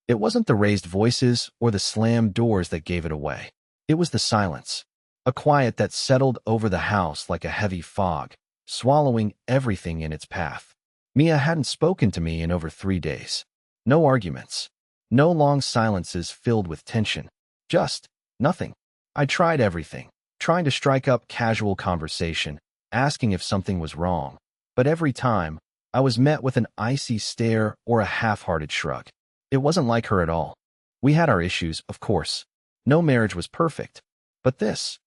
It wasn't the raised voices or the slammed doors that gave it away. It was the silence, a quiet that settled over the house like a heavy fog, swallowing everything in its path. Mia hadn't spoken to me in over 3 days. No arguments. No long silences filled with tension. Just nothing. I tried everything, trying to strike up casual conversation, asking if something was wrong. But every time, I was met with an icy stare or a half-hearted shrug. It wasn't like her at all. We had our issues, of course. No marriage was perfect. But this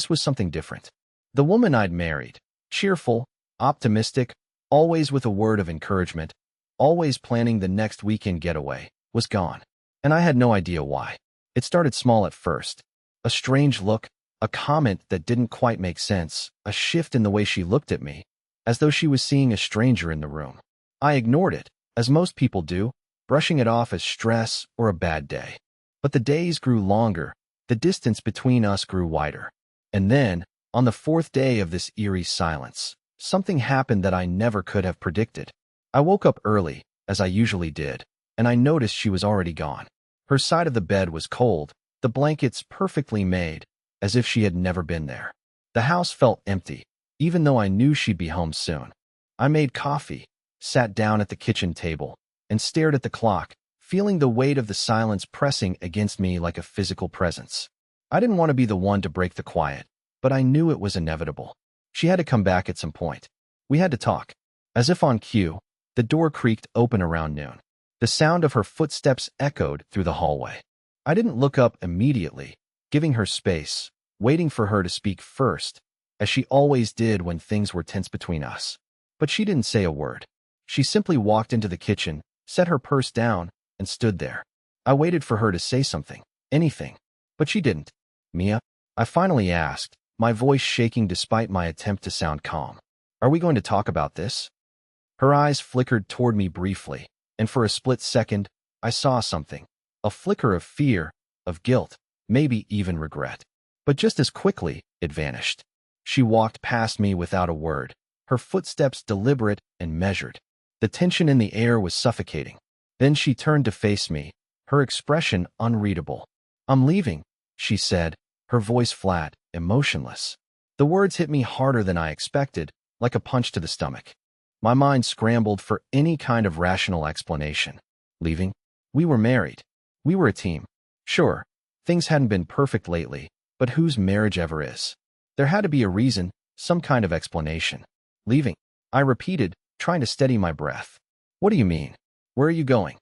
was something different. The woman I'd married, cheerful, optimistic, always with a word of encouragement, always planning the next weekend getaway, was gone. And I had no idea why. It started small at first. A strange look, a comment that didn't quite make sense, a shift in the way she looked at me, as though she was seeing a stranger in the room. I ignored it, as most people do, brushing it off as stress or a bad day. But the days grew longer, the distance between us grew wider. And then, on the 4th day of this eerie silence, something happened that I never could have predicted. I woke up early, as I usually did, and I noticed she was already gone. Her side of the bed was cold, the blankets perfectly made, as if she had never been there. The house felt empty, even though I knew she'd be home soon. I made coffee, sat down at the kitchen table, and stared at the clock, feeling the weight of the silence pressing against me like a physical presence. I didn't want to be the one to break the quiet, but I knew it was inevitable. She had to come back at some point. We had to talk. As if on cue, the door creaked open around noon. The sound of her footsteps echoed through the hallway. I didn't look up immediately, giving her space, waiting for her to speak first, as she always did when things were tense between us. But she didn't say a word. She simply walked into the kitchen, set her purse down, and stood there. I waited for her to say something, anything, but she didn't. Mia? I finally asked, my voice shaking despite my attempt to sound calm. Are we going to talk about this? Her eyes flickered toward me briefly, and for a split second, I saw something. A flicker of fear, of guilt, maybe even regret. But just as quickly, it vanished. She walked past me without a word, her footsteps deliberate and measured. The tension in the air was suffocating. Then she turned to face me, her expression unreadable. I'm leaving, she said, her voice flat, emotionless. The words hit me harder than I expected, like a punch to the stomach. My mind scrambled for any kind of rational explanation. Leaving? We were married. We were a team. Sure, things hadn't been perfect lately, but whose marriage ever is? There had to be a reason, some kind of explanation. Leaving? I repeated, trying to steady my breath. What do you mean? Where are you going?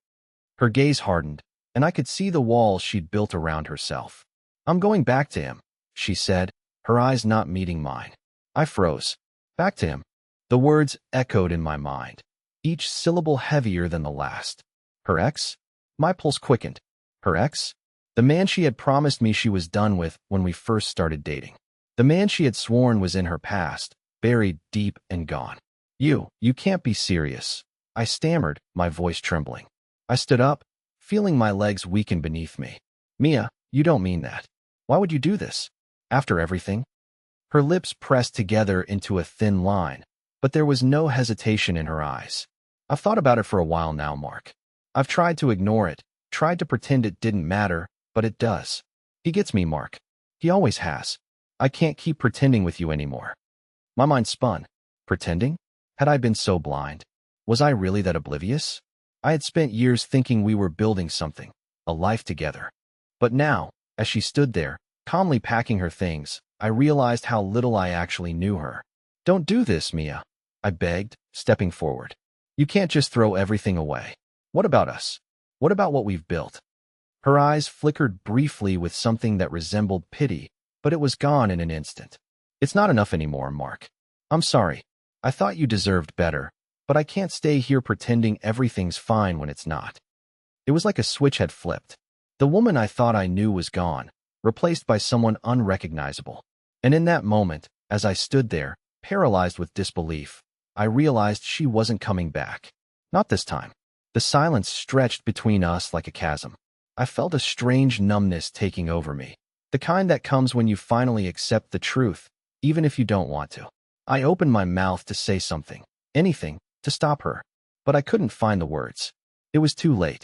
Her gaze hardened, and I could see the walls she'd built around herself. I'm going back to him, she said, her eyes not meeting mine. I froze. Back to him. The words echoed in my mind, each syllable heavier than the last. Her ex? My pulse quickened. Her ex? The man she had promised me she was done with when we first started dating. The man she had sworn was in her past, buried deep and gone. You can't be serious. I stammered, my voice trembling. I stood up, feeling my legs weaken beneath me. Mia, you don't mean that. Why would you do this? After everything? Her lips pressed together into a thin line, but there was no hesitation in her eyes. I've thought about it for a while now, Mark. I've tried to ignore it, tried to pretend it didn't matter, but it does. He gets me, Mark. He always has. I can't keep pretending with you anymore. My mind spun. Pretending? Had I been so blind? Was I really that oblivious? I had spent years thinking we were building something, a life together. But now, as she stood there, calmly packing her things, I realized how little I actually knew her. Don't do this, Mia, I begged, stepping forward. You can't just throw everything away. What about us? What about what we've built? Her eyes flickered briefly with something that resembled pity, but it was gone in an instant. It's not enough anymore, Mark. I'm sorry. I thought you deserved better, but I can't stay here pretending everything's fine when it's not. It was like a switch had flipped. The woman I thought I knew was gone, replaced by someone unrecognizable. And in that moment, as I stood there, paralyzed with disbelief, I realized she wasn't coming back. Not this time. The silence stretched between us like a chasm. I felt a strange numbness taking over me, the kind that comes when you finally accept the truth, even if you don't want to. I opened my mouth to say something, anything, to stop her, but I couldn't find the words. It was too late.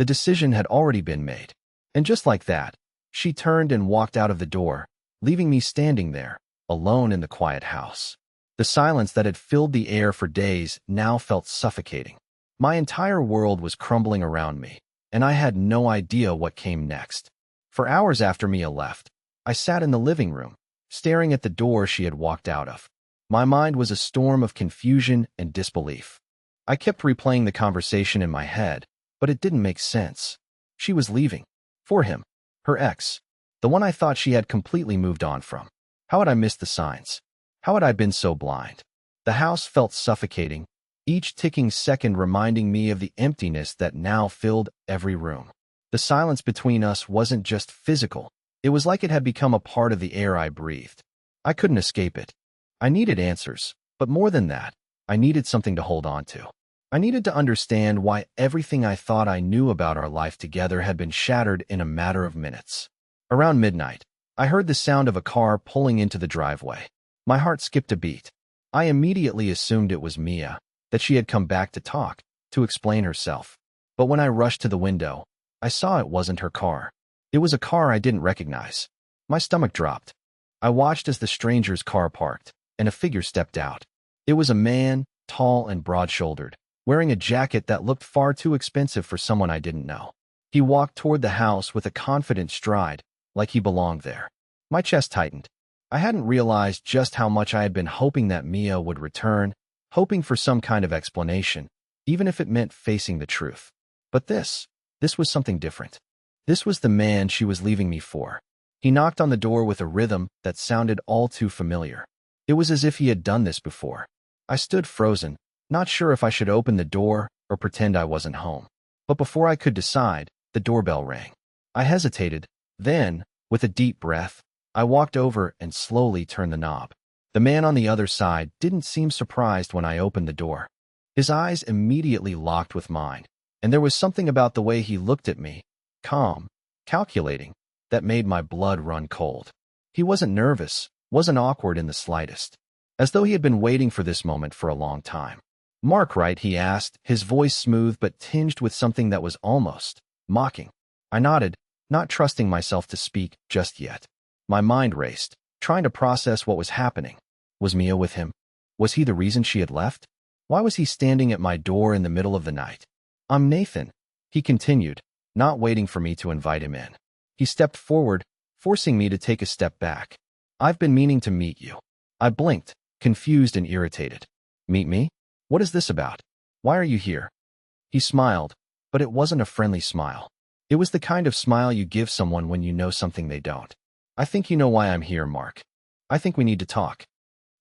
The decision had already been made. And just like that, she turned and walked out of the door, leaving me standing there, alone in the quiet house. The silence that had filled the air for days now felt suffocating. My entire world was crumbling around me, and I had no idea what came next. For hours after Mia left, I sat in the living room, staring at the door she had walked out of. My mind was a storm of confusion and disbelief. I kept replaying the conversation in my head, but it didn't make sense. She was leaving. For him. Her ex. The one I thought she had completely moved on from. How had I missed the signs? How had I been so blind? The house felt suffocating, each ticking second reminding me of the emptiness that now filled every room. The silence between us wasn't just physical. It was like it had become a part of the air I breathed. I couldn't escape it. I needed answers, but more than that, I needed something to hold on to. I needed to understand why everything I thought I knew about our life together had been shattered in a matter of minutes. Around midnight, I heard the sound of a car pulling into the driveway. My heart skipped a beat. I immediately assumed it was Mia, that she had come back to talk, to explain herself. But when I rushed to the window, I saw it wasn't her car. It was a car I didn't recognize. My stomach dropped. I watched as the stranger's car parked, and a figure stepped out. It was a man, tall and broad-shouldered, wearing a jacket that looked far too expensive for someone I didn't know. He walked toward the house with a confident stride, like he belonged there. My chest tightened. I hadn't realized just how much I had been hoping that Mia would return, hoping for some kind of explanation, even if it meant facing the truth. But this was something different. This was the man she was leaving me for. He knocked on the door with a rhythm that sounded all too familiar. It was as if he had done this before. I stood frozen, not sure if I should open the door or pretend I wasn't home. But before I could decide, the doorbell rang. I hesitated. Then, with a deep breath, I walked over and slowly turned the knob. The man on the other side didn't seem surprised when I opened the door. His eyes immediately locked with mine, and there was something about the way he looked at me, calm, calculating, that made my blood run cold. He wasn't nervous, wasn't awkward in the slightest, as though he had been waiting for this moment for a long time. "Mark, right?" he asked, his voice smooth but tinged with something that was almost mocking. I nodded, not trusting myself to speak just yet. My mind raced, trying to process what was happening. Was Mia with him? Was he the reason she had left? Why was he standing at my door in the middle of the night? "I'm Nathan," he continued, not waiting for me to invite him in. He stepped forward, forcing me to take a step back. "I've been meaning to meet you." I blinked, confused and irritated. "Meet me? What is this about? Why are you here?" He smiled, but it wasn't a friendly smile. It was the kind of smile you give someone when you know something they don't. "I think you know why I'm here, Mark. I think we need to talk."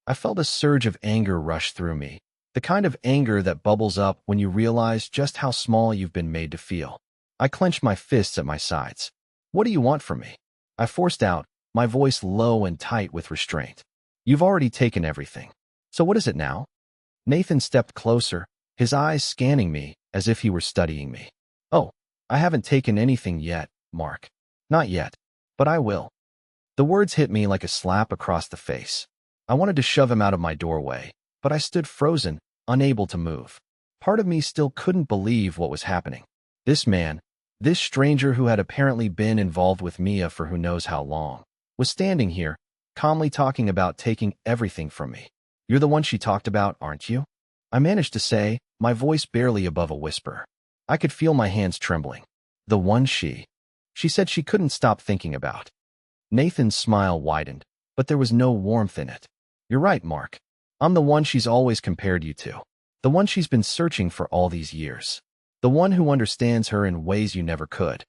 I felt a surge of anger rush through me, the kind of anger that bubbles up when you realize just how small you've been made to feel. I clenched my fists at my sides. "What do you want from me?" I forced out, my voice low and tight with restraint. "You've already taken everything. So what is it now?" Nathan stepped closer, his eyes scanning me as if he were studying me. "Oh, I haven't taken anything yet, Mark. Not yet. But I will." The words hit me like a slap across the face. I wanted to shove him out of my doorway, but I stood frozen, unable to move. Part of me still couldn't believe what was happening. This man, this stranger who had apparently been involved with Mia for who knows how long, was standing here, calmly talking about taking everything from me. "You're the one she talked about, aren't you?" I managed to say, my voice barely above a whisper. I could feel my hands trembling. "The one she said she couldn't stop thinking about." Nathan's smile widened, but there was no warmth in it. "You're right, Mark. I'm the one she's always compared you to. The one she's been searching for all these years. The one who understands her in ways you never could."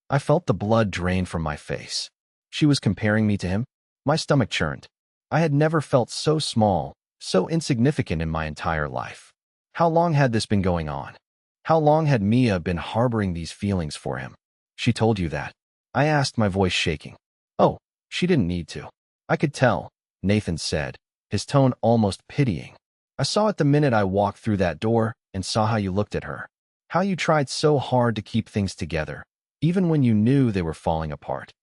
I felt the blood drain from my face. She was comparing me to him? My stomach churned. I had never felt so small, so insignificant in my entire life. How long had this been going on? How long had Mia been harboring these feelings for him? "She told you that?" I asked, my voice shaking. "Oh, she didn't need to. I could tell," Nathan said, his tone almost pitying. "I saw it the minute I walked through that door and saw how you looked at her. How you tried so hard to keep things together, even when you knew they were falling apart."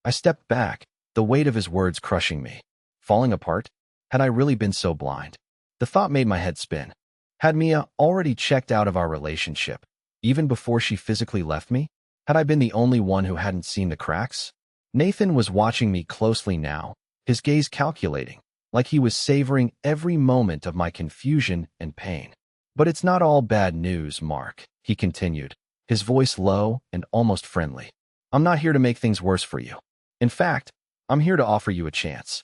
I stepped back, the weight of his words crushing me. Falling apart? Had I really been so blind? The thought made my head spin. Had Mia already checked out of our relationship, even before she physically left me? Had I been the only one who hadn't seen the cracks? Nathan was watching me closely now, his gaze calculating, like he was savoring every moment of my confusion and pain. But it's not all bad news, Mark, he continued, his voice low and almost friendly. I'm not here to make things worse for you. In fact, I'm here to offer you a chance.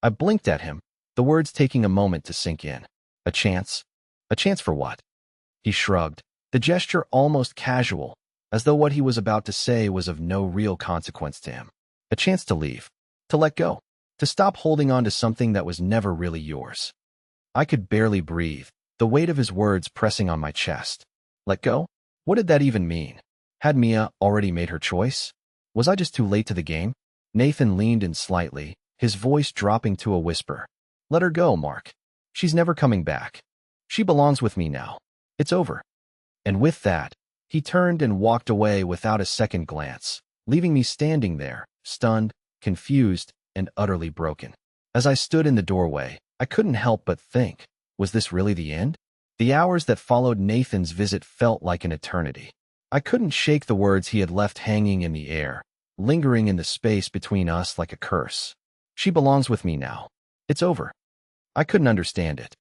I blinked at him, the words taking a moment to sink in. A chance? A chance for what? He shrugged, the gesture almost casual, as though what he was about to say was of no real consequence to him. A chance to leave, to let go, to stop holding on to something that was never really yours. I could barely breathe, the weight of his words pressing on my chest. Let go? What did that even mean? Had Mia already made her choice? Was I just too late to the game? Nathan leaned in slightly, his voice dropping to a whisper. Let her go, Mark. She's never coming back. She belongs with me now. It's over. And with that, he turned and walked away without a second glance, leaving me standing there, stunned, confused, and utterly broken. As I stood in the doorway, I couldn't help but think, was this really the end? The hours that followed Nathan's visit felt like an eternity. I couldn't shake the words he had left hanging in the air, lingering in the space between us like a curse. She belongs with me now. It's over. I couldn't understand it.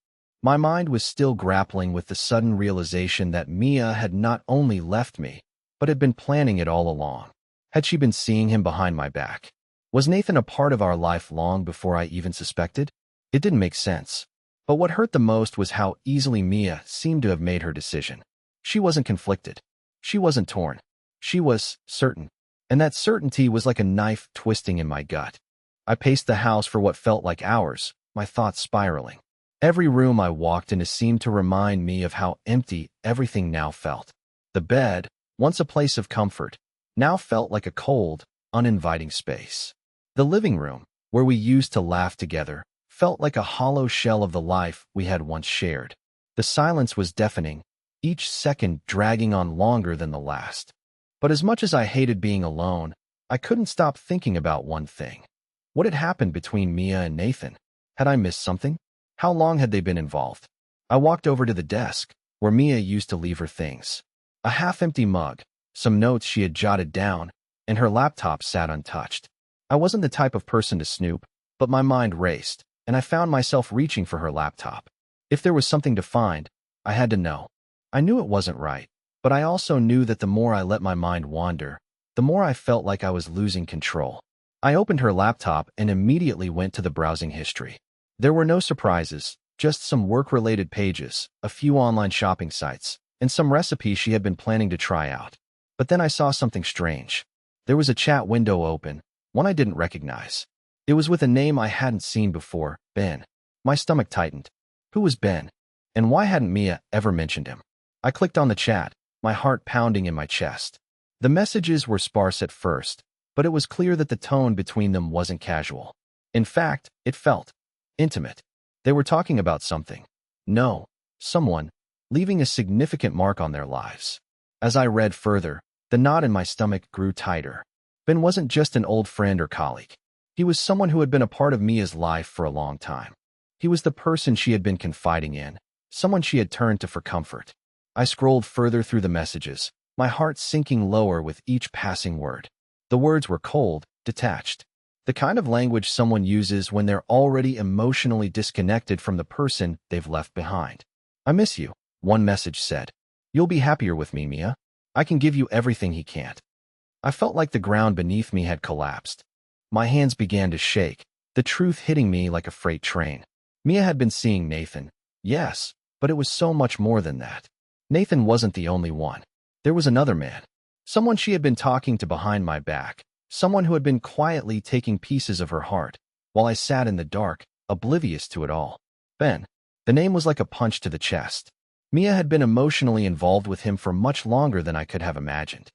My mind was still grappling with the sudden realization that Mia had not only left me, but had been planning it all along. Had she been seeing him behind my back? Was Nathan a part of our life long before I even suspected? It didn't make sense. But what hurt the most was how easily Mia seemed to have made her decision. She wasn't conflicted. She wasn't torn. She was certain. And that certainty was like a knife twisting in my gut. I paced the house for what felt like hours, my thoughts spiraling. Every room I walked into seemed to remind me of how empty everything now felt. The bed, once a place of comfort, now felt like a cold, uninviting space. The living room, where we used to laugh together, felt like a hollow shell of the life we had once shared. The silence was deafening, each second dragging on longer than the last. But as much as I hated being alone, I couldn't stop thinking about one thing. What had happened between Mia and Nathan? Had I missed something? How long had they been involved? I walked over to the desk, where Mia used to leave her things. A half-empty mug, some notes she had jotted down, and her laptop sat untouched. I wasn't the type of person to snoop, but my mind raced, and I found myself reaching for her laptop. If there was something to find, I had to know. I knew it wasn't right, but I also knew that the more I let my mind wander, the more I felt like I was losing control. I opened her laptop and immediately went to the browsing history. There were no surprises, just some work-related pages, a few online shopping sites, and some recipes she had been planning to try out. But then I saw something strange. There was a chat window open, one I didn't recognize. It was with a name I hadn't seen before, Ben. My stomach tightened. Who was Ben? And why hadn't Mia ever mentioned him? I clicked on the chat, my heart pounding in my chest. The messages were sparse at first, but it was clear that the tone between them wasn't casual. In fact, it felt intimate. They were talking about something. No, someone, leaving a significant mark on their lives. As I read further, the knot in my stomach grew tighter. Ben wasn't just an old friend or colleague. He was someone who had been a part of Mia's life for a long time. He was the person she had been confiding in, someone she had turned to for comfort. I scrolled further through the messages, my heart sinking lower with each passing word. The words were cold, detached. The kind of language someone uses when they're already emotionally disconnected from the person they've left behind. I miss you, one message said. You'll be happier with me, Mia. I can give you everything he can't. I felt like the ground beneath me had collapsed. My hands began to shake, the truth hitting me like a freight train. Mia had been seeing Nathan, yes, but it was so much more than that. Nathan wasn't the only one. There was another man. Someone she had been talking to behind my back. Someone who had been quietly taking pieces of her heart, while I sat in the dark, oblivious to it all. Ben. The name was like a punch to the chest. Mia had been emotionally involved with him for much longer than I could have imagined.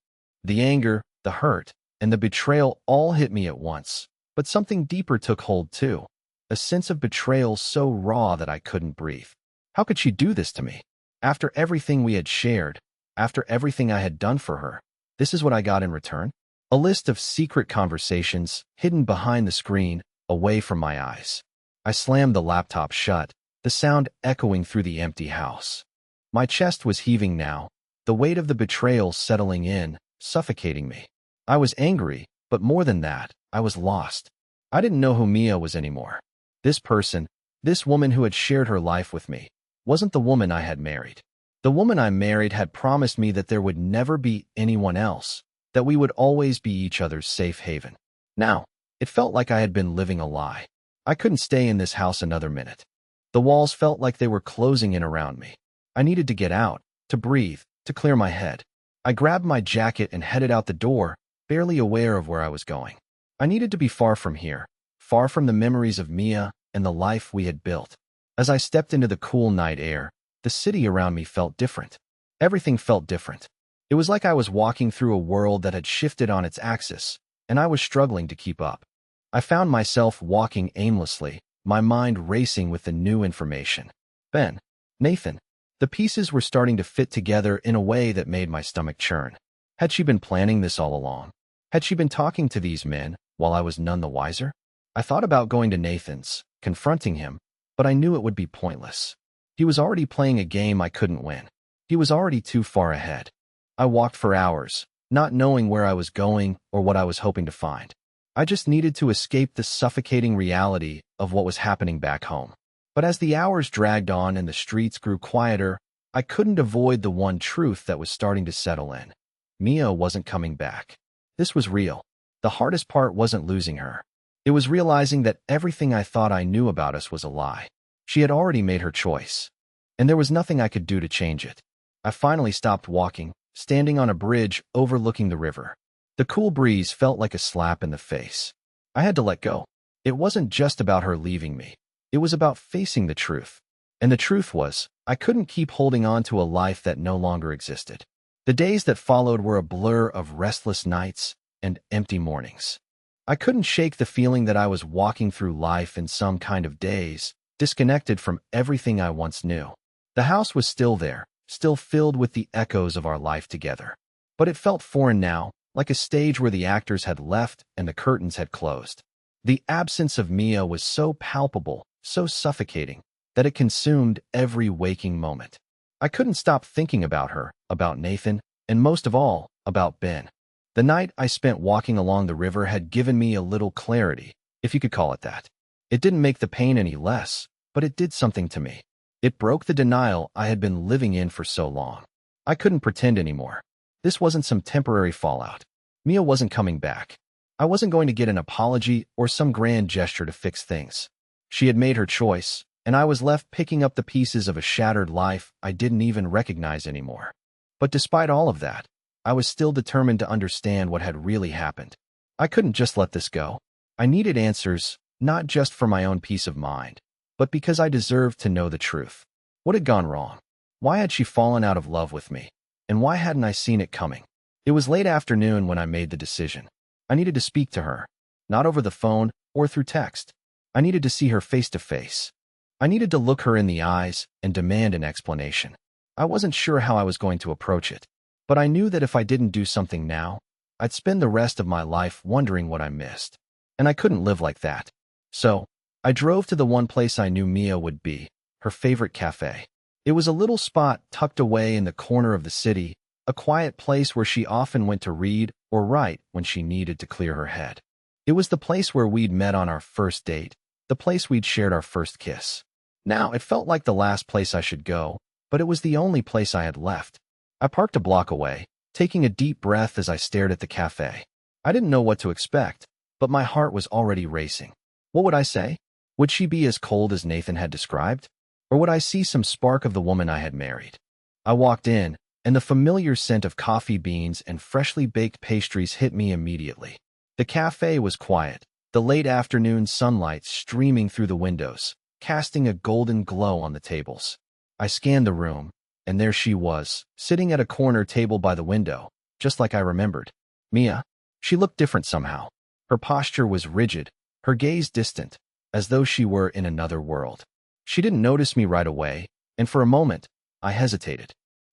The anger, the hurt, and the betrayal all hit me at once, but something deeper took hold too. A sense of betrayal so raw that I couldn't breathe. How could she do this to me? After everything we had shared, after everything I had done for her, this is what I got in return? A list of secret conversations hidden behind the screen, away from my eyes. I slammed the laptop shut, the sound echoing through the empty house. My chest was heaving now, the weight of the betrayal settling in, suffocating me. I was angry, but more than that, I was lost. I didn't know who Mia was anymore. This person, this woman who had shared her life with me, wasn't the woman I had married. The woman I married had promised me that there would never be anyone else, that we would always be each other's safe haven. Now, it felt like I had been living a lie. I couldn't stay in this house another minute. The walls felt like they were closing in around me. I needed to get out, to breathe, to clear my head. I grabbed my jacket and headed out the door, barely aware of where I was going. I needed to be far from here, far from the memories of Mia and the life we had built. As I stepped into the cool night air, the city around me felt different. Everything felt different. It was like I was walking through a world that had shifted on its axis, and I was struggling to keep up. I found myself walking aimlessly, my mind racing with the new information. Ben, Nathan. The pieces were starting to fit together in a way that made my stomach churn. Had she been planning this all along? Had she been talking to these men while I was none the wiser? I thought about going to Nathan's, confronting him, but I knew it would be pointless. He was already playing a game I couldn't win. He was already too far ahead. I walked for hours, not knowing where I was going or what I was hoping to find. I just needed to escape the suffocating reality of what was happening back home. But as the hours dragged on and the streets grew quieter, I couldn't avoid the one truth that was starting to settle in. Mia wasn't coming back. This was real. The hardest part wasn't losing her. It was realizing that everything I thought I knew about us was a lie. She had already made her choice, and there was nothing I could do to change it. I finally stopped walking, standing on a bridge overlooking the river. The cool breeze felt like a slap in the face. I had to let go. It wasn't just about her leaving me. It was about facing the truth. And the truth was, I couldn't keep holding on to a life that no longer existed. The days that followed were a blur of restless nights and empty mornings. I couldn't shake the feeling that I was walking through life in some kind of daze, disconnected from everything I once knew. The house was still there, still filled with the echoes of our life together. But it felt foreign now, like a stage where the actors had left and the curtains had closed. The absence of Mia was so palpable, so suffocating, that it consumed every waking moment. I couldn't stop thinking about her, about Nathan, and most of all, about Ben. The night I spent walking along the river had given me a little clarity, if you could call it that. It didn't make the pain any less, but it did something to me. It broke the denial I had been living in for so long. I couldn't pretend anymore. This wasn't some temporary fallout. Mia wasn't coming back. I wasn't going to get an apology or some grand gesture to fix things. She had made her choice, and I was left picking up the pieces of a shattered life I didn't even recognize anymore. But despite all of that, I was still determined to understand what had really happened. I couldn't just let this go. I needed answers, not just for my own peace of mind, but because I deserved to know the truth. What had gone wrong? Why had she fallen out of love with me? And why hadn't I seen it coming? It was late afternoon when I made the decision. I needed to speak to her, not over the phone or through text. I needed to see her face to face. I needed to look her in the eyes and demand an explanation. I wasn't sure how I was going to approach it, but I knew that if I didn't do something now, I'd spend the rest of my life wondering what I missed. And I couldn't live like that. So, I drove to the one place I knew Mia would be, her favorite cafe. It was a little spot tucked away in the corner of the city, a quiet place where she often went to read or write when she needed to clear her head. It was the place where we'd met on our first date, the place we'd shared our first kiss. Now, it felt like the last place I should go, but it was the only place I had left. I parked a block away, taking a deep breath as I stared at the cafe. I didn't know what to expect, but my heart was already racing. What would I say? Would she be as cold as Nathan had described? Or would I see some spark of the woman I had married? I walked in, and the familiar scent of coffee beans and freshly baked pastries hit me immediately. The cafe was quiet, the late afternoon sunlight streaming through the windows, casting a golden glow on the tables. I scanned the room, and there she was, sitting at a corner table by the window, just like I remembered. Mia. She looked different somehow. Her posture was rigid, her gaze distant, as though she were in another world. She didn't notice me right away, and for a moment, I hesitated.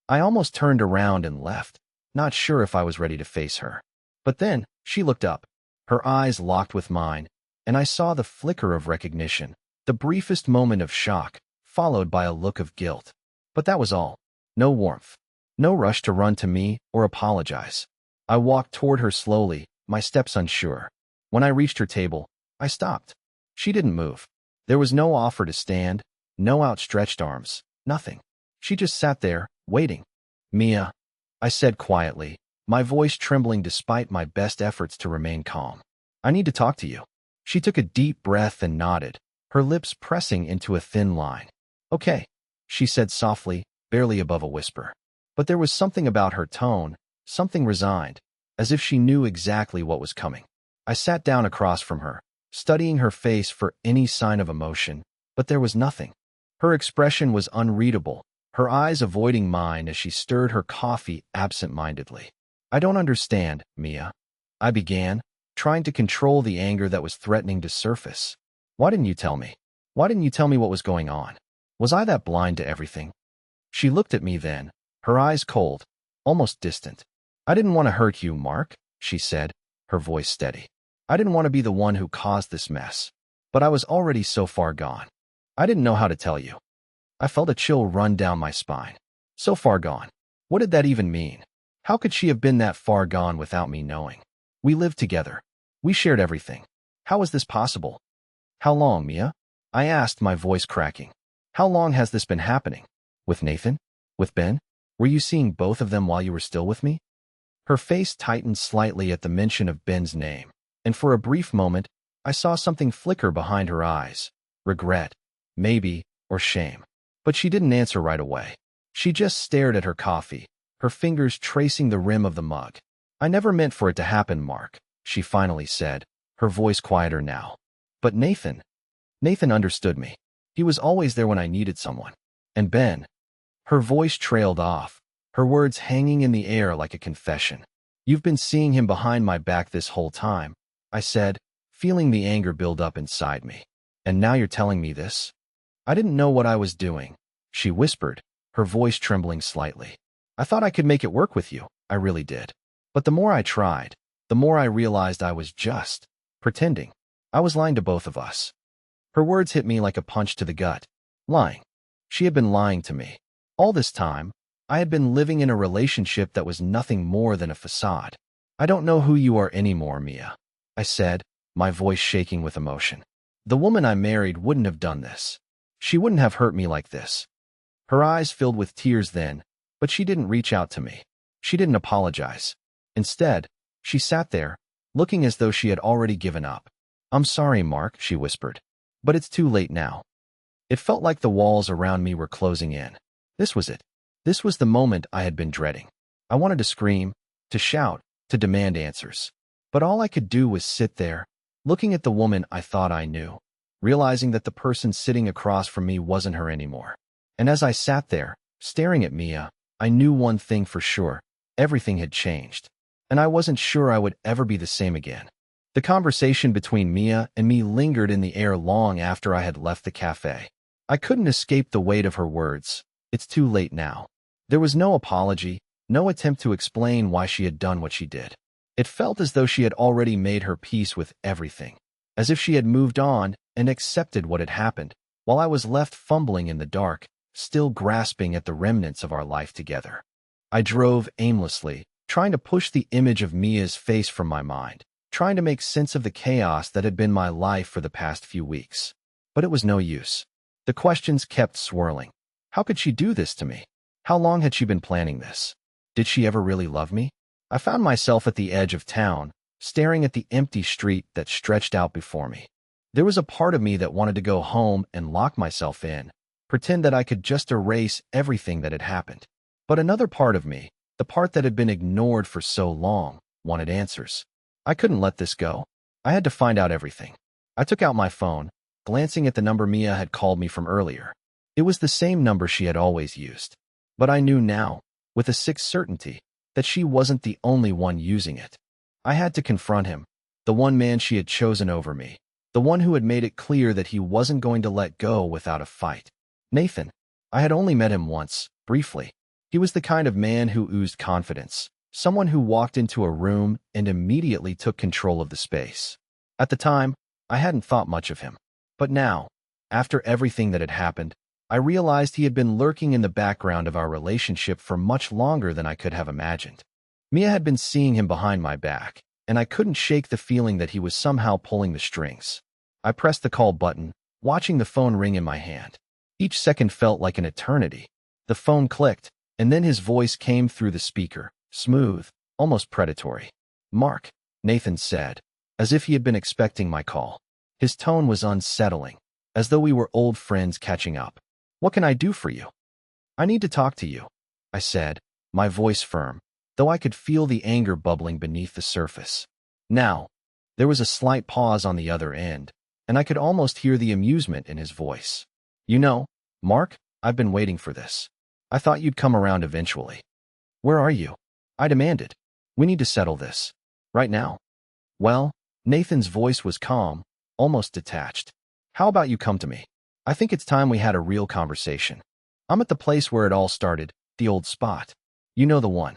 I almost turned around and left, not sure if I was ready to face her. But then, she looked up. Her eyes locked with mine, and I saw the flicker of recognition, the briefest moment of shock, followed by a look of guilt. But that was all. No warmth. No rush to run to me or apologize. I walked toward her slowly, my steps unsure. When I reached her table, I stopped. She didn't move. There was no offer to stand, no outstretched arms, nothing. She just sat there, waiting. Mia, I said quietly, my voice trembling despite my best efforts to remain calm. I need to talk to you. She took a deep breath and nodded, her lips pressing into a thin line. Okay, she said softly, barely above a whisper. But there was something about her tone, something resigned, as if she knew exactly what was coming. I sat down across from her, studying her face for any sign of emotion, but there was nothing. Her expression was unreadable, her eyes avoiding mine as she stirred her coffee absent-mindedly. I don't understand, Mia, I began, trying to control the anger that was threatening to surface. Why didn't you tell me? Why didn't you tell me what was going on? Was I that blind to everything? She looked at me then, her eyes cold, almost distant. I didn't want to hurt you, Mark, she said, her voice steady. I didn't want to be the one who caused this mess. But I was already so far gone. I didn't know how to tell you. I felt a chill run down my spine. So far gone. What did that even mean? How could she have been that far gone without me knowing? We lived together. We shared everything. How was this possible? How long, Mia? I asked, my voice cracking. How long has this been happening? With Nathan? With Ben? Were you seeing both of them while you were still with me? Her face tightened slightly at the mention of Ben's name, and for a brief moment, I saw something flicker behind her eyes. Regret, maybe, or shame. But she didn't answer right away. She just stared at her coffee, her fingers tracing the rim of the mug. I never meant for it to happen, Mark, she finally said, her voice quieter now. But Nathan understood me. He was always there when I needed someone. And Ben. Her voice trailed off, her words hanging in the air like a confession. You've been seeing him behind my back this whole time, I said, feeling the anger build up inside me. And now you're telling me this? I didn't know what I was doing, she whispered, her voice trembling slightly. I thought I could make it work with you, I really did. But the more I tried, the more I realized I was just pretending. I was lying to both of us. Her words hit me like a punch to the gut. Lying. She had been lying to me. All this time, I had been living in a relationship that was nothing more than a facade. I don't know who you are anymore, Mia, I said, my voice shaking with emotion. The woman I married wouldn't have done this. She wouldn't have hurt me like this. Her eyes filled with tears then, but she didn't reach out to me. She didn't apologize. Instead, she sat there, looking as though she had already given up. I'm sorry, Mark, she whispered. But it's too late now. It felt like the walls around me were closing in. This was it. This was the moment I had been dreading. I wanted to scream, to shout, to demand answers. But all I could do was sit there, looking at the woman I thought I knew, realizing that the person sitting across from me wasn't her anymore. And as I sat there, staring at Mia, I knew one thing for sure. Everything had changed. And I wasn't sure I would ever be the same again. The conversation between Mia and me lingered in the air long after I had left the cafe. I couldn't escape the weight of her words. It's too late now. There was no apology, no attempt to explain why she had done what she did. It felt as though she had already made her peace with everything, as if she had moved on and accepted what had happened, while I was left fumbling in the dark, still grasping at the remnants of our life together. I drove aimlessly, trying to push the image of Mia's face from my mind, trying to make sense of the chaos that had been my life for the past few weeks. But it was no use. The questions kept swirling. How could she do this to me? How long had she been planning this? Did she ever really love me? I found myself at the edge of town, staring at the empty street that stretched out before me. There was a part of me that wanted to go home and lock myself in, pretend that I could just erase everything that had happened. But another part of me, the part that had been ignored for so long, wanted answers. I couldn't let this go. I had to find out everything. I took out my phone, glancing at the number Mia had called me from earlier. It was the same number she had always used. But I knew now, with a sick certainty, that she wasn't the only one using it. I had to confront him, the one man she had chosen over me, the one who had made it clear that he wasn't going to let go without a fight. Nathan. I had only met him once, briefly. He was the kind of man who oozed confidence, someone who walked into a room and immediately took control of the space. At the time, I hadn't thought much of him. But now, after everything that had happened, I realized he had been lurking in the background of our relationship for much longer than I could have imagined. Mia had been seeing him behind my back, and I couldn't shake the feeling that he was somehow pulling the strings. I pressed the call button, watching the phone ring in my hand. Each second felt like an eternity. The phone clicked, and then his voice came through the speaker, smooth, almost predatory. "Mark," Nathan said, as if he had been expecting my call. His tone was unsettling, as though we were old friends catching up. "What can I do for you?" "I need to talk to you," I said, my voice firm, though I could feel the anger bubbling beneath the surface. Now, there was a slight pause on the other end, and I could almost hear the amusement in his voice. "You know, Mark, I've been waiting for this. I thought you'd come around eventually." "Where are you?" I demanded. "We need to settle this. Right now." "Well," Nathan's voice was calm, almost detached. "How about you come to me? I think it's time we had a real conversation. I'm at the place where it all started, the old spot. You know the one."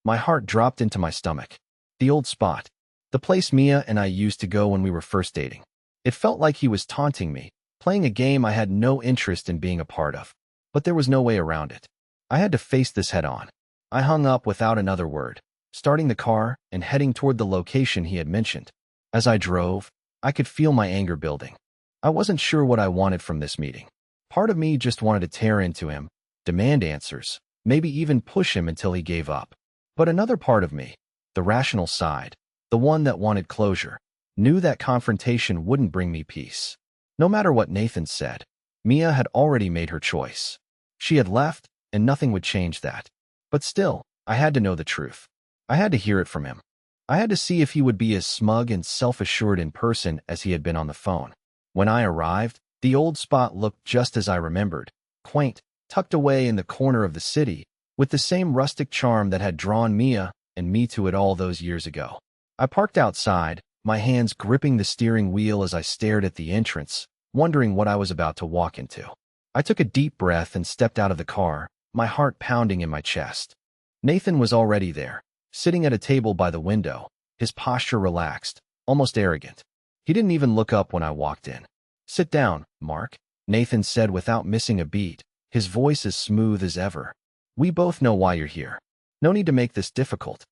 My heart dropped into my stomach. The old spot. The place Mia and I used to go when we were first dating. It felt like he was taunting me, playing a game I had no interest in being a part of. But there was no way around it. I had to face this head on. I hung up without another word, starting the car and heading toward the location he had mentioned. As I drove, I could feel my anger building. I wasn't sure what I wanted from this meeting. Part of me just wanted to tear into him, demand answers, maybe even push him until he gave up. But another part of me, the rational side, the one that wanted closure, knew that confrontation wouldn't bring me peace. No matter what Nathan said, Mia had already made her choice. She had left, and nothing would change that. But still, I had to know the truth. I had to hear it from him. I had to see if he would be as smug and self-assured in person as he had been on the phone. When I arrived, the old spot looked just as I remembered, quaint, tucked away in the corner of the city, with the same rustic charm that had drawn Mia and me to it all those years ago. I parked outside, my hands gripping the steering wheel as I stared at the entrance, wondering what I was about to walk into. I took a deep breath and stepped out of the car, my heart pounding in my chest. Nathan was already there, sitting at a table by the window, his posture relaxed, almost arrogant. He didn't even look up when I walked in. "Sit down, Mark," Nathan said without missing a beat, his voice as smooth as ever. "We both know why you're here. No need to make this difficult."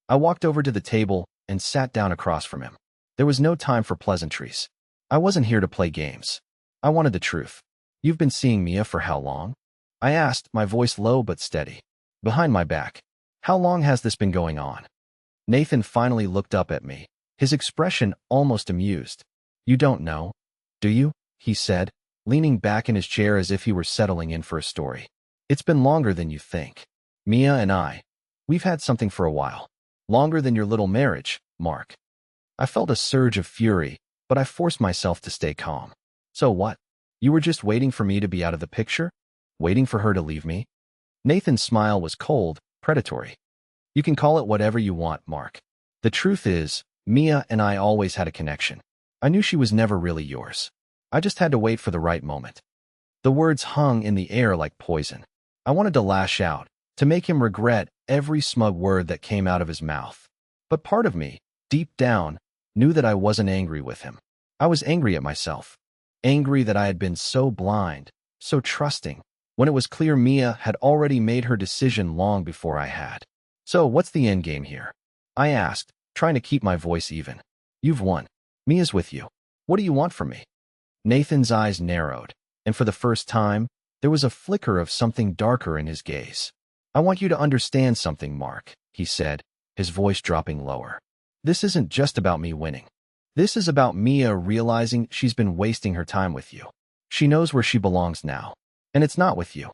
I walked over to the table and sat down across from him. There was no time for pleasantries. I wasn't here to play games. I wanted the truth. "You've been seeing Mia for how long?" I asked, my voice low but steady. "Behind my back. How long has this been going on?" Nathan finally looked up at me, his expression almost amused. "You don't know, do you?" he said, leaning back in his chair as if he were settling in for a story. "It's been longer than you think. Mia and we've had something for a while. Longer than your little marriage, Mark." I felt a surge of fury, but I forced myself to stay calm. "So what? You were just waiting for me to be out of the picture? Waiting for her to leave me?" Nathan's smile was cold, predatory. "You can call it whatever you want, Mark. The truth is, Mia and I always had a connection. I knew she was never really yours. I just had to wait for the right moment." The words hung in the air like poison. I wanted to lash out, to make him regret every smug word that came out of his mouth. But part of me, deep down, knew that I wasn't angry with him. I was angry at myself. Angry that I had been so blind, so trusting, when it was clear Mia had already made her decision long before I had. "So what's the end game here?" I asked, trying to keep my voice even. "You've won. Mia's with you. What do you want from me?" Nathan's eyes narrowed, and for the first time, there was a flicker of something darker in his gaze. "I want you to understand something, Mark," he said, his voice dropping lower. "This isn't just about me winning. This is about Mia realizing she's been wasting her time with you. She knows where she belongs now, and it's not with you."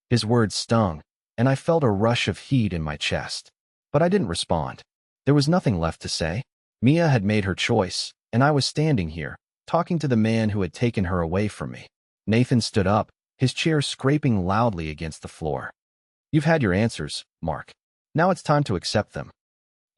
His words stung, and I felt a rush of heat in my chest. But I didn't respond. There was nothing left to say. Mia had made her choice, and I was standing here, talking to the man who had taken her away from me. Nathan stood up, his chair scraping loudly against the floor. "You've had your answers, Mark. Now it's time to accept them."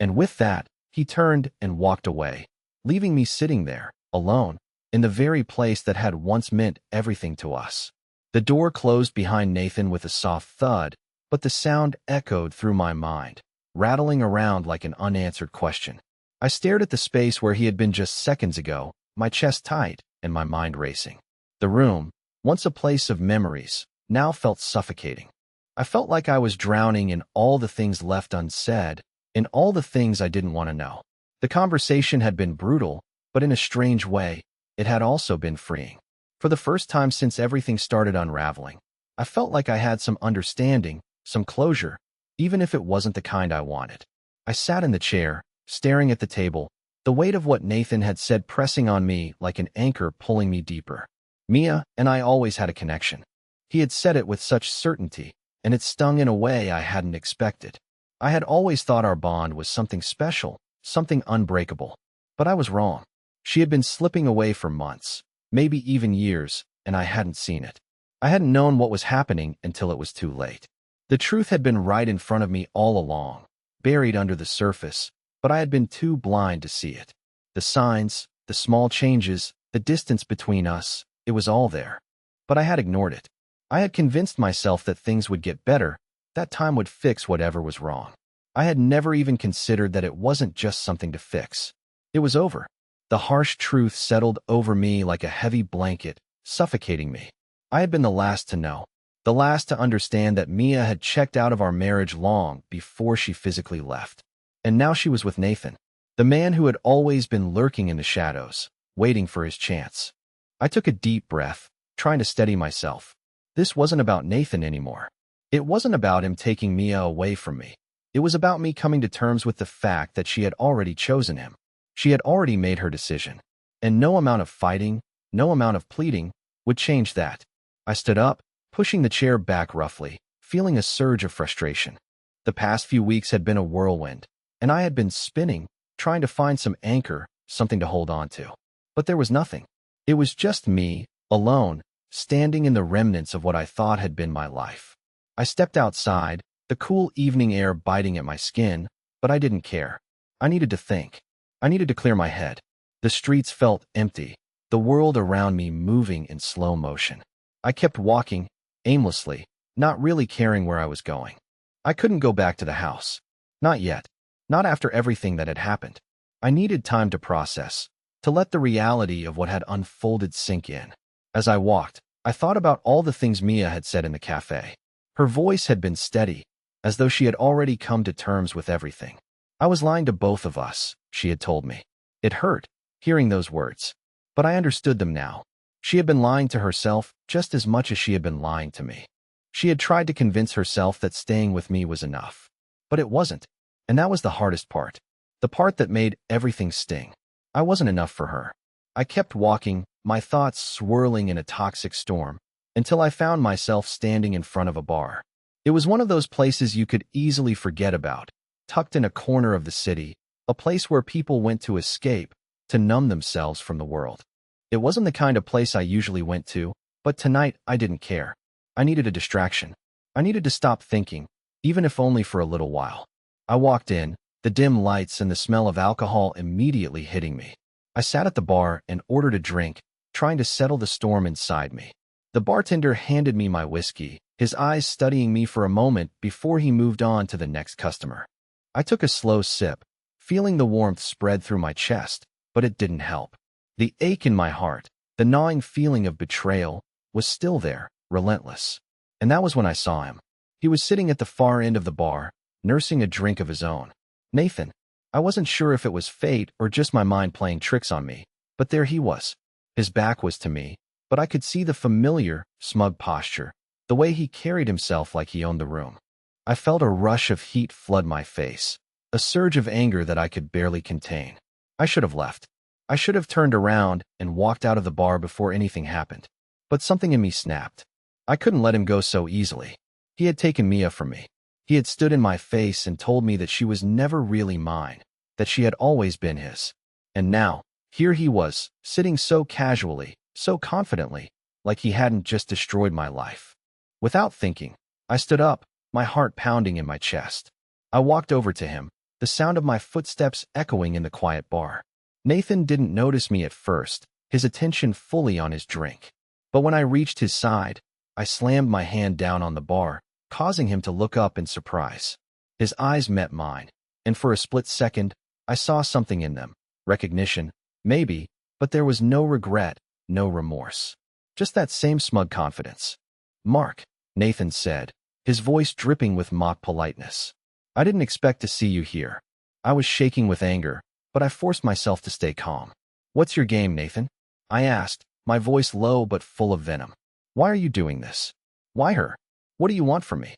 And with that, he turned and walked away, leaving me sitting there, alone, in the very place that had once meant everything to us. The door closed behind Nathan with a soft thud, but the sound echoed through my mind, rattling around like an unanswered question. I stared at the space where he had been just seconds ago, my chest tight and my mind racing. The room, once a place of memories, now felt suffocating. I felt like I was drowning in all the things left unsaid, in all the things I didn't want to know. The conversation had been brutal, but in a strange way, it had also been freeing. For the first time since everything started unraveling, I felt like I had some understanding, some closure, even if it wasn't the kind I wanted. I sat in the chair, staring at the table, the weight of what Nathan had said pressing on me like an anchor pulling me deeper. Mia and I always had a connection. He had said it with such certainty, and it stung in a way I hadn't expected. I had always thought our bond was something special, something unbreakable. But I was wrong. She had been slipping away for months, maybe even years, and I hadn't seen it. I hadn't known what was happening until it was too late. The truth had been right in front of me all along, buried under the surface, but I had been too blind to see it. The signs, the small changes, the distance between us, it was all there. But I had ignored it. I had convinced myself that things would get better, that time would fix whatever was wrong. I had never even considered that it wasn't just something to fix. It was over. The harsh truth settled over me like a heavy blanket, suffocating me. I had been the last to know, the last to understand that Mia had checked out of our marriage long before she physically left. And now she was with Nathan, the man who had always been lurking in the shadows, waiting for his chance. I took a deep breath, trying to steady myself. This wasn't about Nathan anymore. It wasn't about him taking Mia away from me. It was about me coming to terms with the fact that she had already chosen him. She had already made her decision. And no amount of fighting, no amount of pleading, would change that. I stood up, pushing the chair back roughly, feeling a surge of frustration. The past few weeks had been a whirlwind, and I had been spinning, trying to find some anchor, something to hold on to. But there was nothing. It was just me, alone, standing in the remnants of what I thought had been my life. I stepped outside, the cool evening air biting at my skin, but I didn't care. I needed to think. I needed to clear my head. The streets felt empty, the world around me moving in slow motion. I kept walking, aimlessly, not really caring where I was going. I couldn't go back to the house. Not yet. Not after everything that had happened. I needed time to process, to let the reality of what had unfolded sink in. As I walked, I thought about all the things Mia had said in the cafe. Her voice had been steady, as though she had already come to terms with everything. I was lying to both of us, she had told me. It hurt, hearing those words. But I understood them now. She had been lying to herself just as much as she had been lying to me. She had tried to convince herself that staying with me was enough. But it wasn't. And that was the hardest part. The part that made everything sting. I wasn't enough for her. I kept walking, my thoughts swirling in a toxic storm, until I found myself standing in front of a bar. It was one of those places you could easily forget about, tucked in a corner of the city, a place where people went to escape, to numb themselves from the world. It wasn't the kind of place I usually went to, but tonight I didn't care. I needed a distraction. I needed to stop thinking, even if only for a little while. I walked in, the dim lights and the smell of alcohol immediately hitting me. I sat at the bar and ordered a drink, trying to settle the storm inside me. The bartender handed me my whiskey, his eyes studying me for a moment before he moved on to the next customer. I took a slow sip, feeling the warmth spread through my chest, but it didn't help. The ache in my heart, the gnawing feeling of betrayal, was still there, relentless. And that was when I saw him. He was sitting at the far end of the bar, nursing a drink of his own. Nathan. I wasn't sure if it was fate or just my mind playing tricks on me, but there he was. His back was to me, but I could see the familiar, smug posture, the way he carried himself like he owned the room. I felt a rush of heat flood my face, a surge of anger that I could barely contain. I should have left. I should have turned around and walked out of the bar before anything happened. But something in me snapped. I couldn't let him go so easily. He had taken Mia from me. He had stood in my face and told me that she was never really mine, that she had always been his. And now, here he was, sitting so casually, so confidently, like he hadn't just destroyed my life. Without thinking, I stood up, my heart pounding in my chest. I walked over to him, the sound of my footsteps echoing in the quiet bar. Nathan didn't notice me at first, his attention fully on his drink. But when I reached his side, I slammed my hand down on the bar, causing him to look up in surprise. His eyes met mine, and for a split second, I saw something in them. Recognition, maybe, but there was no regret, no remorse. Just that same smug confidence. Mark, Nathan said, his voice dripping with mock politeness. I didn't expect to see you here. I was shaking with anger, but I forced myself to stay calm. What's your game, Nathan? I asked, my voice low but full of venom. Why are you doing this? Why her? What do you want from me?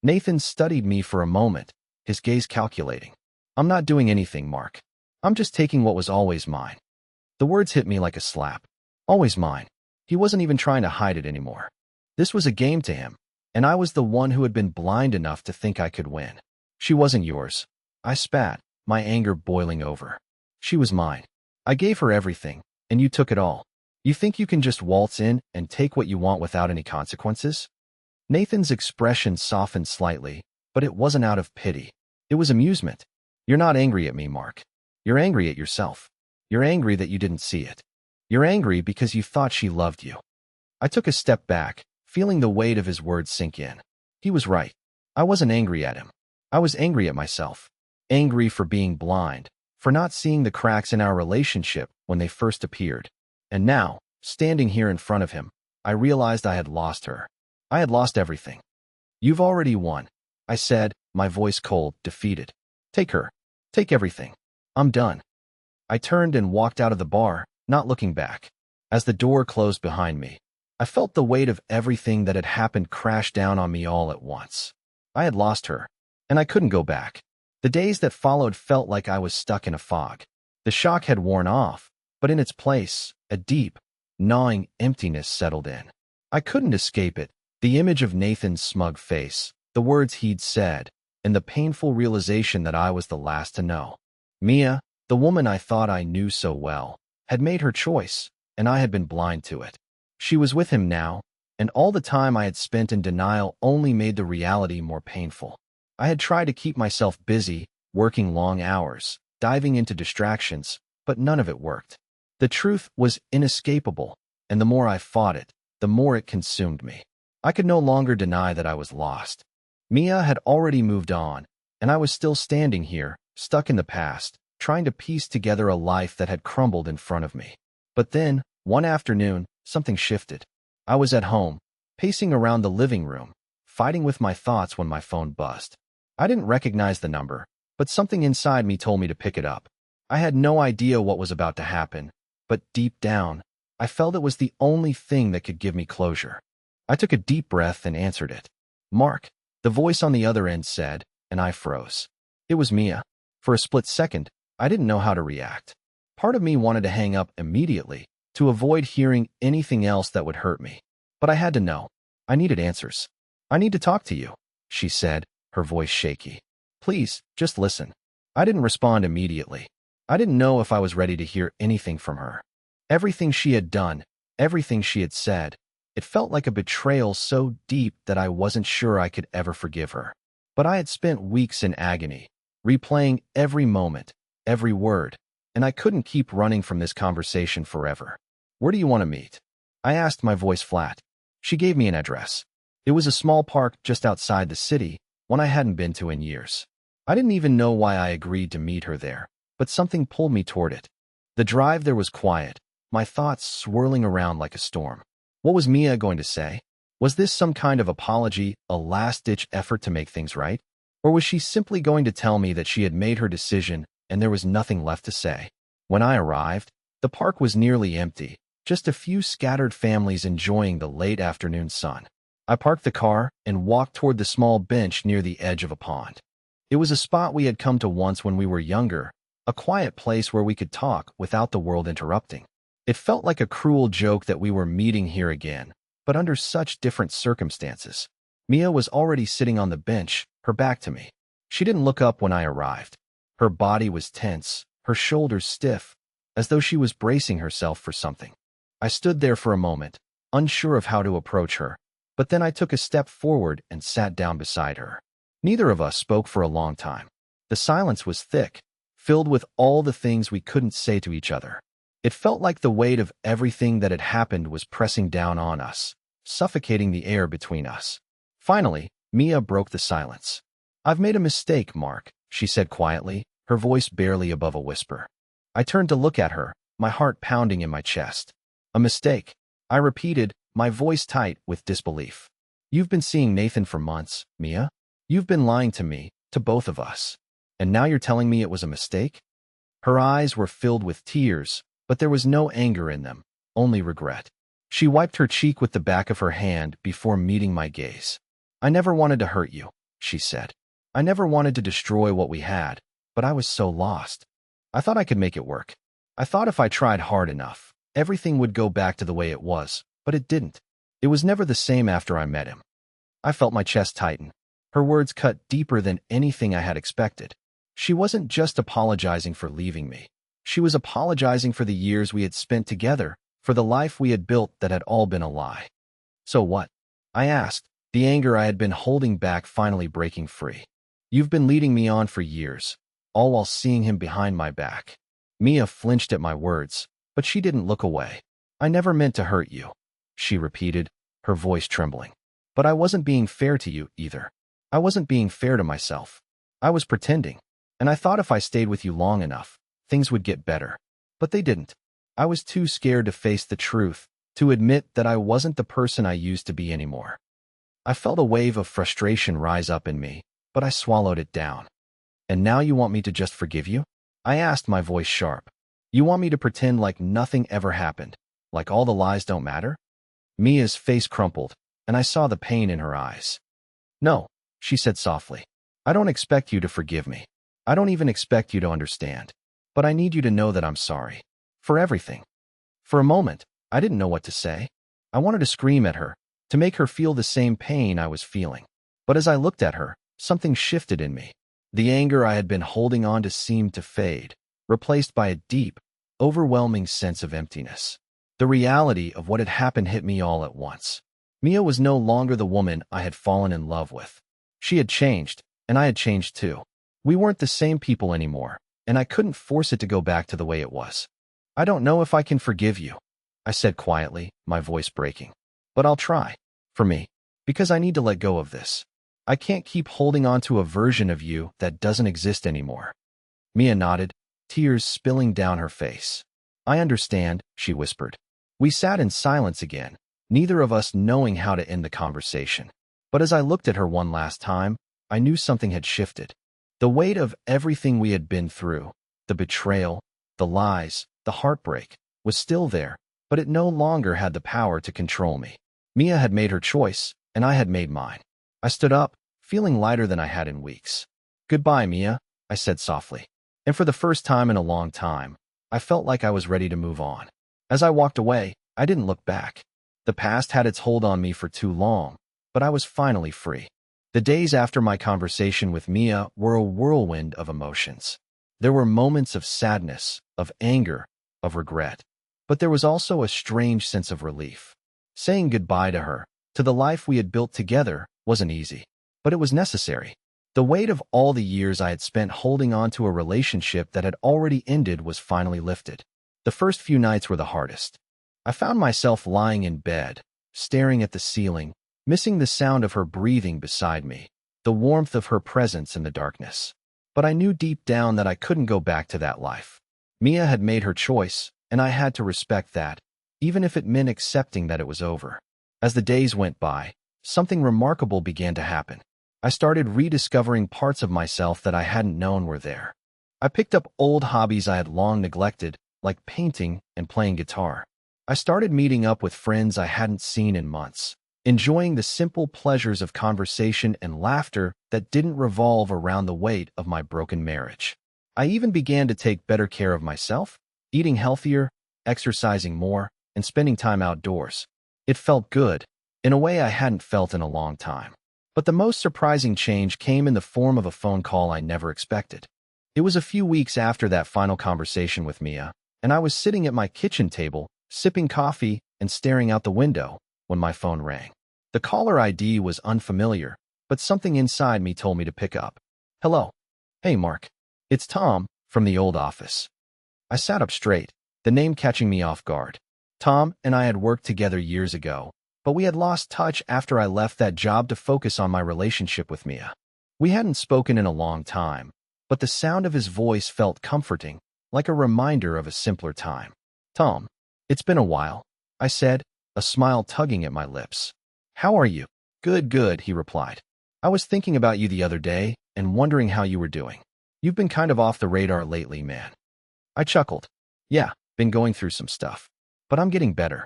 Nathan studied me for a moment, his gaze calculating. I'm not doing anything, Mark. I'm just taking what was always mine. The words hit me like a slap. Always mine. He wasn't even trying to hide it anymore. This was a game to him, and I was the one who had been blind enough to think I could win. She wasn't yours. I spat, my anger boiling over. She was mine. I gave her everything, and you took it all. You think you can just waltz in and take what you want without any consequences? Nathan's expression softened slightly, but it wasn't out of pity. It was amusement. You're not angry at me, Mark. You're angry at yourself. You're angry that you didn't see it. You're angry because you thought she loved you. I took a step back, feeling the weight of his words sink in. He was right. I wasn't angry at him. I was angry at myself. Angry for being blind, for not seeing the cracks in our relationship when they first appeared. And now, standing here in front of him, I realized I had lost her. I had lost everything. You've already won, I said, my voice cold, defeated. Take her. Take everything. I'm done. I turned and walked out of the bar, not looking back. As the door closed behind me, I felt the weight of everything that had happened crash down on me all at once. I had lost her, and I couldn't go back. The days that followed felt like I was stuck in a fog. The shock had worn off, but in its place, a deep, gnawing emptiness settled in. I couldn't escape it. The image of Nathan's smug face, the words he'd said, and the painful realization that I was the last to know. Mia, the woman I thought I knew so well, had made her choice, and I had been blind to it. She was with him now, and all the time I had spent in denial only made the reality more painful. I had tried to keep myself busy, working long hours, diving into distractions, but none of it worked. The truth was inescapable, and the more I fought it, the more it consumed me. I could no longer deny that I was lost. Mia had already moved on, and I was still standing here, stuck in the past, trying to piece together a life that had crumbled in front of me. But then, one afternoon, something shifted. I was at home, pacing around the living room, fighting with my thoughts when my phone buzzed. I didn't recognize the number, but something inside me told me to pick it up. I had no idea what was about to happen, but deep down, I felt it was the only thing that could give me closure. I took a deep breath and answered it. Mark, the voice on the other end said, and I froze. It was Mia. For a split second, I didn't know how to react. Part of me wanted to hang up immediately, to avoid hearing anything else that would hurt me. But I had to know. I needed answers. I need to talk to you, she said, her voice shaky. Please, just listen. I didn't respond immediately. I didn't know if I was ready to hear anything from her. Everything she had done, everything she had said, it felt like a betrayal so deep that I wasn't sure I could ever forgive her. But I had spent weeks in agony, replaying every moment, every word, and I couldn't keep running from this conversation forever. Where do you want to meet? I asked, my voice flat. She gave me an address. It was a small park just outside the city, one I hadn't been to in years. I didn't even know why I agreed to meet her there, but something pulled me toward it. The drive there was quiet, my thoughts swirling around like a storm. What was Mia going to say? Was this some kind of apology, a last-ditch effort to make things right? Or was she simply going to tell me that she had made her decision and there was nothing left to say? When I arrived, the park was nearly empty, just a few scattered families enjoying the late afternoon sun. I parked the car and walked toward the small bench near the edge of a pond. It was a spot we had come to once when we were younger, a quiet place where we could talk without the world interrupting. It felt like a cruel joke that we were meeting here again, but under such different circumstances. Mia was already sitting on the bench, her back to me. She didn't look up when I arrived. Her body was tense, her shoulders stiff, as though she was bracing herself for something. I stood there for a moment, unsure of how to approach her, but then I took a step forward and sat down beside her. Neither of us spoke for a long time. The silence was thick, filled with all the things we couldn't say to each other. It felt like the weight of everything that had happened was pressing down on us, suffocating the air between us. Finally, Mia broke the silence. I've made a mistake, Mark, she said quietly, her voice barely above a whisper. I turned to look at her, my heart pounding in my chest. A mistake? I repeated, my voice tight with disbelief. You've been seeing Nathan for months, Mia. You've been lying to me, to both of us. And now you're telling me it was a mistake? Her eyes were filled with tears, but there was no anger in them, only regret. She wiped her cheek with the back of her hand before meeting my gaze. I never wanted to hurt you, she said. I never wanted to destroy what we had, but I was so lost. I thought I could make it work. I thought if I tried hard enough, everything would go back to the way it was, but it didn't. It was never the same after I met him. I felt my chest tighten. Her words cut deeper than anything I had expected. She wasn't just apologizing for leaving me. She was apologizing for the years we had spent together, for the life we had built that had all been a lie. So what? I asked, the anger I had been holding back finally breaking free. You've been leading me on for years, all while seeing him behind my back. Mia flinched at my words, but she didn't look away. I never meant to hurt you, she repeated, her voice trembling. But I wasn't being fair to you either. I wasn't being fair to myself. I was pretending, and I thought if I stayed with you long enough, things would get better. But they didn't. I was too scared to face the truth, to admit that I wasn't the person I used to be anymore. I felt a wave of frustration rise up in me, but I swallowed it down. And now you want me to just forgive you? I asked, my voice sharp. You want me to pretend like nothing ever happened, like all the lies don't matter? Mia's face crumpled, and I saw the pain in her eyes. No, she said softly. I don't expect you to forgive me. I don't even expect you to understand. But I need you to know that I'm sorry. For everything. For a moment, I didn't know what to say. I wanted to scream at her, to make her feel the same pain I was feeling. But as I looked at her, something shifted in me. The anger I had been holding on to seemed to fade, replaced by a deep, overwhelming sense of emptiness. The reality of what had happened hit me all at once. Mia was no longer the woman I had fallen in love with. She had changed, and I had changed too. We weren't the same people anymore, and I couldn't force it to go back to the way it was. I don't know if I can forgive you, I said quietly, my voice breaking. But I'll try. For me. Because I need to let go of this. I can't keep holding on to a version of you that doesn't exist anymore. Mia nodded, tears spilling down her face. I understand, she whispered. We sat in silence again, neither of us knowing how to end the conversation. But as I looked at her one last time, I knew something had shifted. The weight of everything we had been through, the betrayal, the lies, the heartbreak, was still there, but it no longer had the power to control me. Mia had made her choice, and I had made mine. I stood up, feeling lighter than I had in weeks. Goodbye, Mia, I said softly. And for the first time in a long time, I felt like I was ready to move on. As I walked away, I didn't look back. The past had its hold on me for too long, but I was finally free. The days after my conversation with Mia were a whirlwind of emotions. There were moments of sadness, of anger, of regret. But there was also a strange sense of relief. Saying goodbye to her, to the life we had built together, wasn't easy. But it was necessary. The weight of all the years I had spent holding on to a relationship that had already ended was finally lifted. The first few nights were the hardest. I found myself lying in bed, staring at the ceiling, missing the sound of her breathing beside me, the warmth of her presence in the darkness. But I knew deep down that I couldn't go back to that life. Mia had made her choice, and I had to respect that, even if it meant accepting that it was over. As the days went by, something remarkable began to happen. I started rediscovering parts of myself that I hadn't known were there. I picked up old hobbies I had long neglected, like painting and playing guitar. I started meeting up with friends I hadn't seen in months, enjoying the simple pleasures of conversation and laughter that didn't revolve around the weight of my broken marriage. I even began to take better care of myself, eating healthier, exercising more, and spending time outdoors. It felt good, in a way I hadn't felt in a long time. But the most surprising change came in the form of a phone call I never expected. It was a few weeks after that final conversation with Mia, and I was sitting at my kitchen table, sipping coffee and staring out the window, when my phone rang. The caller ID was unfamiliar, but something inside me told me to pick up. Hello. Hey, Mark. It's Tom, from the old office. I sat up straight, the name catching me off guard. Tom and I had worked together years ago, but we had lost touch after I left that job to focus on my relationship with Mia. We hadn't spoken in a long time, but the sound of his voice felt comforting, like a reminder of a simpler time. Tom, it's been a while, I said, a smile tugging at my lips. "How are you?" "Good, good," he replied. "I was thinking about you the other day and wondering how you were doing. You've been kind of off the radar lately, man." I chuckled. "Yeah, been going through some stuff. But I'm getting better."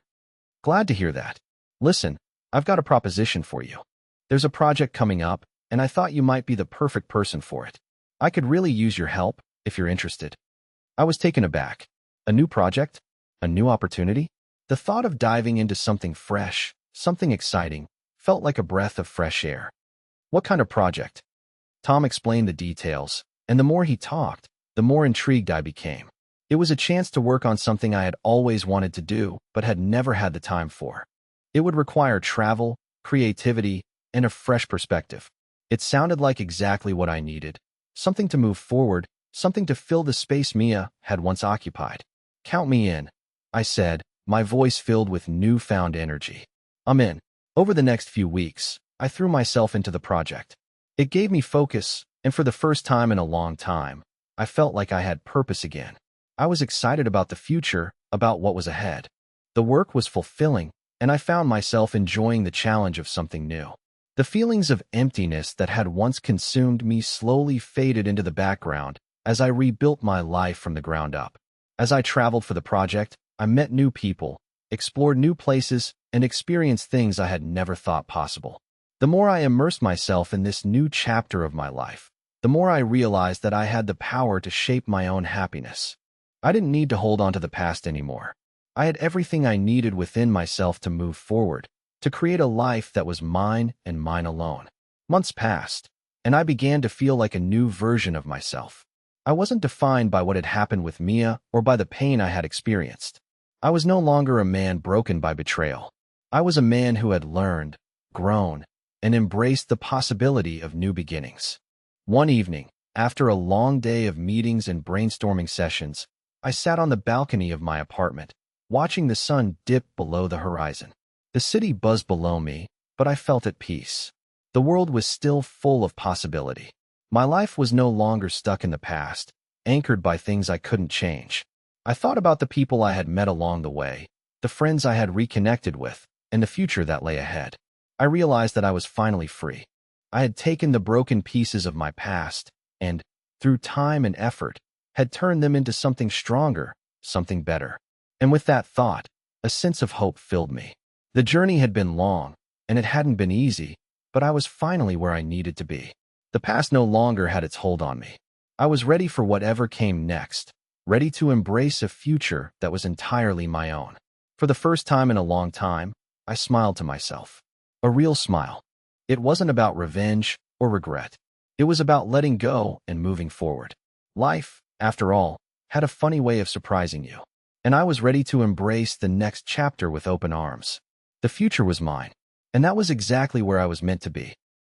"Glad to hear that. Listen, I've got a proposition for you. There's a project coming up, and I thought you might be the perfect person for it. I could really use your help if you're interested." I was taken aback. A new project? A new opportunity? The thought of diving into something fresh, something exciting, felt like a breath of fresh air. "What kind of project?" Tom explained the details, and the more he talked, the more intrigued I became. It was a chance to work on something I had always wanted to do, but had never had the time for. It would require travel, creativity, and a fresh perspective. It sounded like exactly what I needed. Something to move forward, something to fill the space Mia had once occupied. "Count me in," I said, my voice filled with newfound energy. "I'm in." Over the next few weeks, I threw myself into the project. It gave me focus, and for the first time in a long time, I felt like I had purpose again. I was excited about the future, about what was ahead. The work was fulfilling, and I found myself enjoying the challenge of something new. The feelings of emptiness that had once consumed me slowly faded into the background as I rebuilt my life from the ground up. As I traveled for the project, I met new people, explored new places, and experienced things I had never thought possible. The more I immersed myself in this new chapter of my life, the more I realized that I had the power to shape my own happiness. I didn't need to hold on to the past anymore. I had everything I needed within myself to move forward, to create a life that was mine and mine alone. Months passed, and I began to feel like a new version of myself. I wasn't defined by what had happened with Mia or by the pain I had experienced. I was no longer a man broken by betrayal. I was a man who had learned, grown, and embraced the possibility of new beginnings. One evening, after a long day of meetings and brainstorming sessions, I sat on the balcony of my apartment, watching the sun dip below the horizon. The city buzzed below me, but I felt at peace. The world was still full of possibility. My life was no longer stuck in the past, anchored by things I couldn't change. I thought about the people I had met along the way, the friends I had reconnected with, and the future that lay ahead. I realized that I was finally free. I had taken the broken pieces of my past and, through time and effort, had turned them into something stronger, something better. And with that thought, a sense of hope filled me. The journey had been long, and it hadn't been easy, but I was finally where I needed to be. The past no longer had its hold on me. I was ready for whatever came next, ready to embrace a future that was entirely my own. For the first time in a long time, I smiled to myself. A real smile. It wasn't about revenge or regret. It was about letting go and moving forward. Life, after all, had a funny way of surprising you, and I was ready to embrace the next chapter with open arms. The future was mine, and that was exactly where I was meant to be.